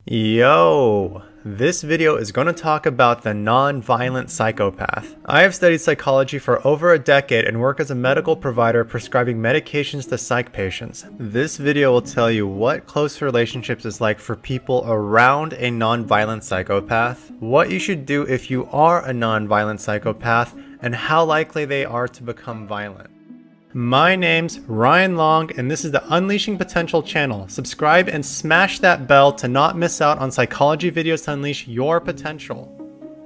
Yo! This video is going to talk about the nonviolent psychopath. I have studied psychology for over a decade and work as a medical provider prescribing medications to psych patients. This video will tell you what close relationships is like for people around a nonviolent psychopath, what you should do if you are a nonviolent psychopath, and how likely they are to become violent. My name's Ryan Long, and this is the Unleashing Potential channel. Subscribe and smash that bell to not miss out on psychology videos to unleash your potential.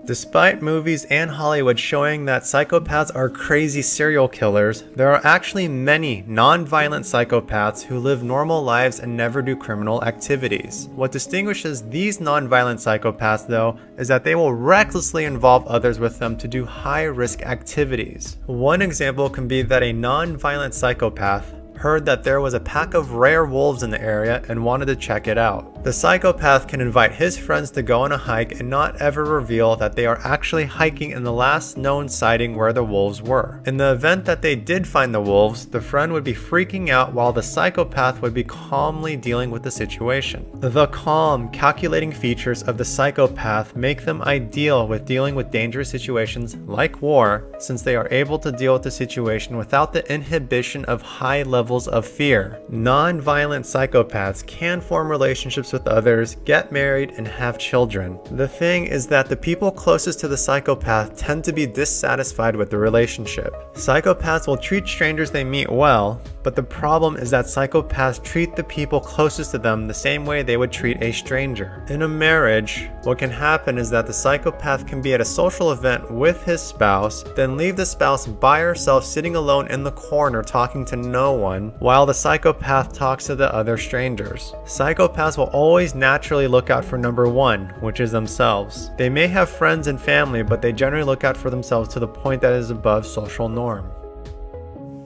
Despite movies and Hollywood showing that psychopaths are crazy serial killers, there are actually many non-violent psychopaths who live normal lives and never do criminal activities. What distinguishes these non-violent psychopaths, though, is that they will recklessly involve others with them to do high-risk activities. One example can be that a non-violent psychopath heard that there was a pack of rare wolves in the area and wanted to check it out. The psychopath can invite his friends to go on a hike and not ever reveal that they are actually hiking in the last known sighting where the wolves were. In the event that they did find the wolves, the friend would be freaking out while the psychopath would be calmly dealing with the situation. The calm, calculating features of the psychopath make them ideal with dealing with dangerous situations like war, since they are able to deal with the situation without the inhibition of high levels of fear. Non-violent psychopaths can form relationships with others, get married, and have children. The thing is that the people closest to the psychopath tend to be dissatisfied with the relationship. Psychopaths will treat strangers they meet well, but the problem is that psychopaths treat the people closest to them the same way they would treat a stranger. In a marriage, what can happen is that the psychopath can be at a social event with his spouse, then leave the spouse by herself sitting alone in the corner talking to no one, while the psychopath talks to the other strangers. Psychopaths will always naturally look out for number one, which is themselves. They may have friends and family, but they generally look out for themselves to the point that is above social norm.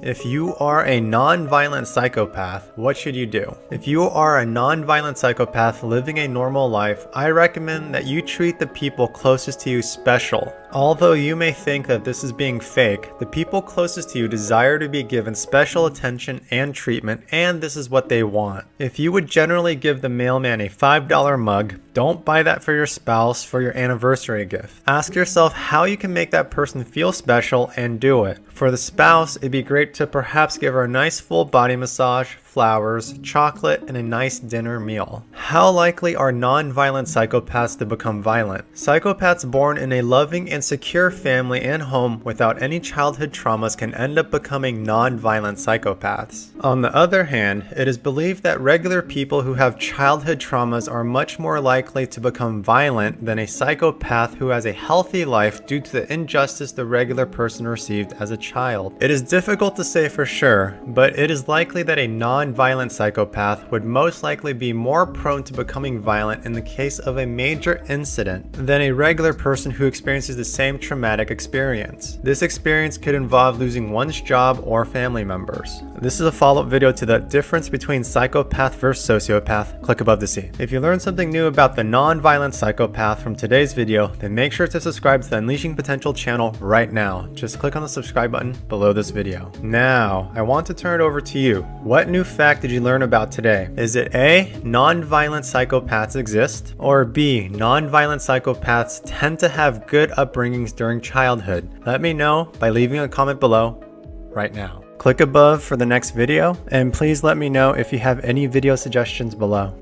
If you are a non-violent psychopath, what should you do? If you are a non-violent psychopath living a normal life, I recommend that you treat the people closest to you special. Although you may think that this is being fake, the people closest to you desire to be given special attention and treatment, and this is what they want. If you would generally give the mailman a $5 mug, don't buy that for your spouse for your anniversary gift. Ask yourself how you can make that person feel special and do it. For the spouse, it'd be great to perhaps give her a nice full body massage, flowers, chocolate, and a nice dinner meal. How likely are non-violent psychopaths to become violent? Psychopaths born in a loving and secure family and home without any childhood traumas can end up becoming non-violent psychopaths. On the other hand, it is believed that regular people who have childhood traumas are much more likely to become violent than a psychopath who has a healthy life due to the injustice the regular person received as a child. It is difficult to say for sure, but it is likely that a non-violent psychopath would most likely be more prone to becoming violent in the case of a major incident than a regular person who experiences the same traumatic experience. This experience could involve losing one's job or family members. This is a follow-up video to the difference between psychopath versus sociopath. Click above to see. If you learned something new about the non-violent psychopath from today's video, then make sure to subscribe to the Unleashing Potential channel right now. Just click on the subscribe button below this video. Now, I want to turn it over to you. What new fact did you learn about today? Is it A, non-violent psychopaths exist? Or B, non-violent psychopaths tend to have good upbringings during childhood? Let me know by leaving a comment below right now. Click above for the next video, and please let me know if you have any video suggestions below.